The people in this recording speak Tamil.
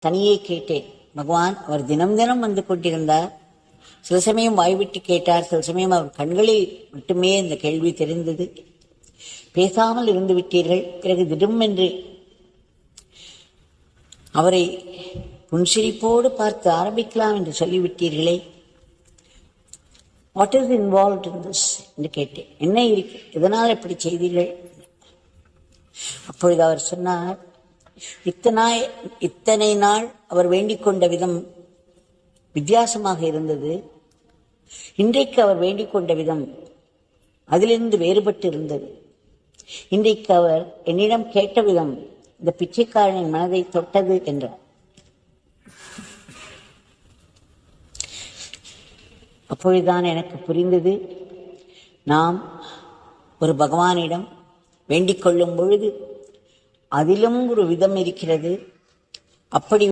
தனியே கேட்டேன். பகவான் அவர் தினம் தினம் வந்து கொண்டிருந்தார். சில சமயம் வாய்விட்டு கேட்டார், சில சமயம் அவர் கண்களில் மட்டுமே இந்த கேள்வி தெரிந்தது. பேசாமல் இருந்து விட்டீர்கள். பிறகு திடும் என்று அவரை புன்சிரிப்போடு பார்த்து ஆரம்பிக்கலாம் என்று சொல்லிவிட்டீர்களே, what is involved in this என்று கேட்டேன். என்ன இருக்கு, எதனால் எப்படி செய்தீர்கள்? அப்பொழுது அவர் சொன்னார், இத்தனை நாள் அவர் வேண்டிக் கொண்ட விதம் வித்தியாசமாக இருந்தது. இன்றைக்கு அவர் வேண்டிக் கொண்ட விதம் அதிலிருந்து வேறுபட்டு இருந்தது. இன்றைக்கு அவர் என்னிடம் கேட்ட விதம் இந்த பிச்சைக்காரனின் மனதை தொட்டது என்றார். அப்பொழுதுதான் எனக்கு புரிந்தது, நாம் ஒரு பகவானிடம் வேண்டிக் கொள்ளும் பொழுது அதிலும் ஒரு விதம் இருக்கிறது. அப்படி